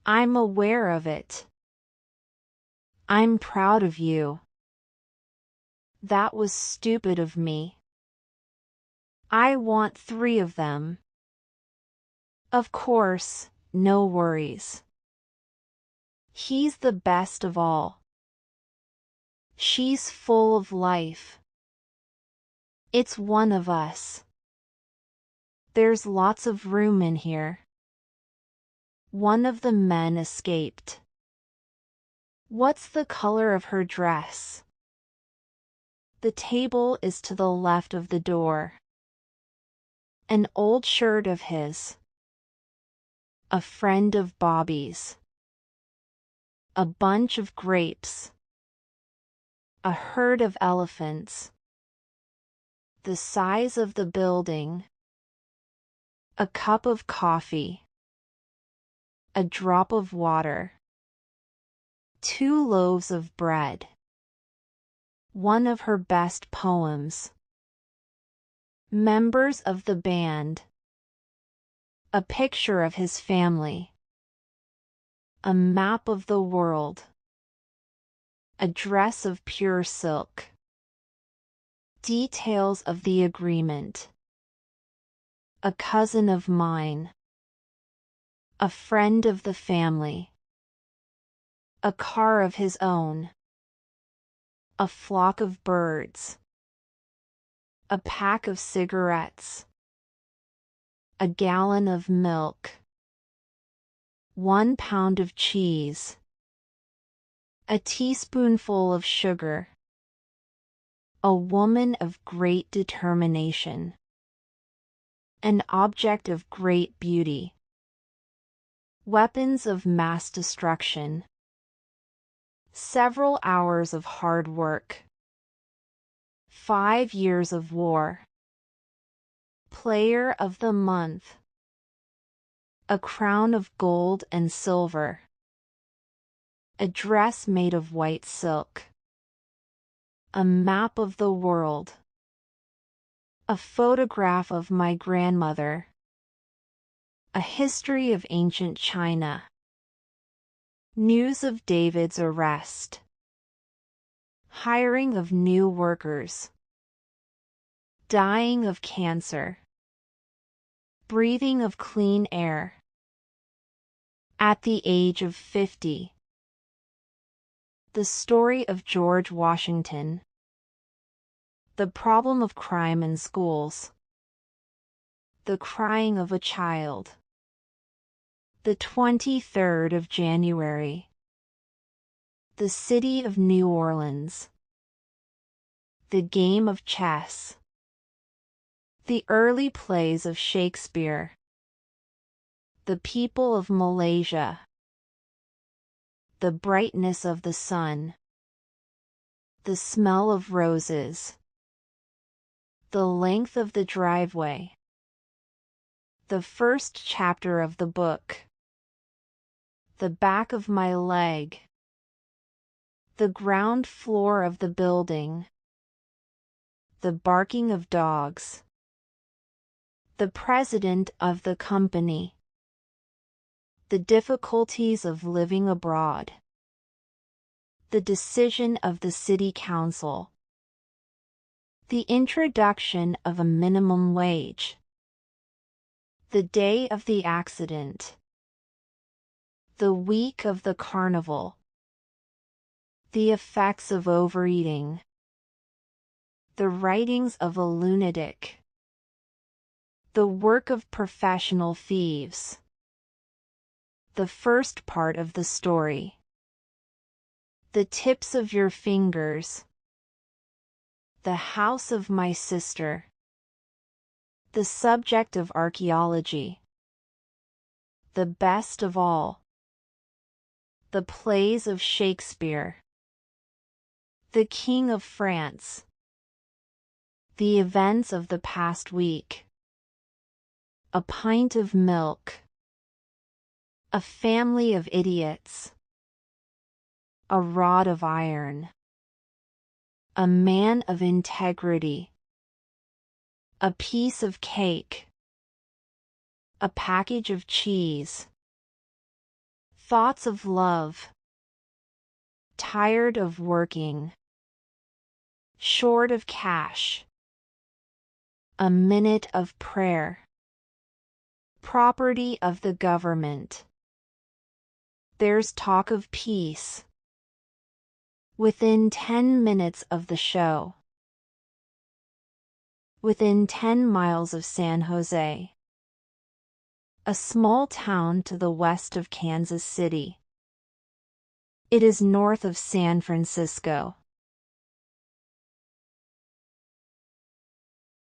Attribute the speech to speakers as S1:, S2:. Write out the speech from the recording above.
S1: I'm aware of it. I'm proud of you. That was stupid of me. I want 3 of them. Of course, no worries. He's the best of all. She's full of life. It's one of us. There's lots of room in here. One of the men escaped. What's the color of her dress? The table is to the left of the door. An old shirt of his. A friend of Bobby's. A bunch of grapes. A herd of elephants. The size of the building. A cup of coffee. A drop of water. 2 loaves of bread. One of her best poems. Members of the band. A picture of his family. A map of the world. A dress of pure silk. Details of the agreement. A cousin of mine. A friend of the family. A car of his own. A flock of birds. A pack of cigarettes. A gallon of milk. 1 pound of cheese. A teaspoonful of sugar. A woman of great determination. An object of great beauty. Weapons of mass destruction. Several hours of hard work. 5 years of war. Player of the month. A crown of gold and silver. A dress made of white silk. A map of the world. A photograph of my grandmother. A history of ancient China. News of David's arrest. Hiring of new workers. Dying of cancer. Breathing of clean air. At the age of 50. The story of George Washington. The problem of crime in schools. The crying of a child. The 23rd of January. The city of New Orleans. The game of chess. The early plays of Shakespeare. The people of Malaysia. The brightness of the sun. The smell of roses. The length of the driveway. The first chapter of the book. The back of my leg. The ground floor of the building. The barking of dogs. The president of the company. The difficulties of living abroad. The decision of the city council. The introduction of a minimum wage. The day of the accident. The week of the carnival. The effects of overeating. The writings of a lunatic. The work of professional thieves. The first part of the story. The tips of your fingers. The house of my sister. The subject of archaeology. The best of all. The plays of Shakespeare. The King of France. The events of the past week. A pint of milk. A family of idiots. A rod of iron. A man of integrity. A piece of cake. A package of cheese. Thoughts of love. Tired of working. Short of cash. A minute of prayer. Property of the government. There's talk of peace. Within 10 minutes of the show. Within 10 miles of San Jose. A small town to the west of Kansas City. It is north of San Francisco.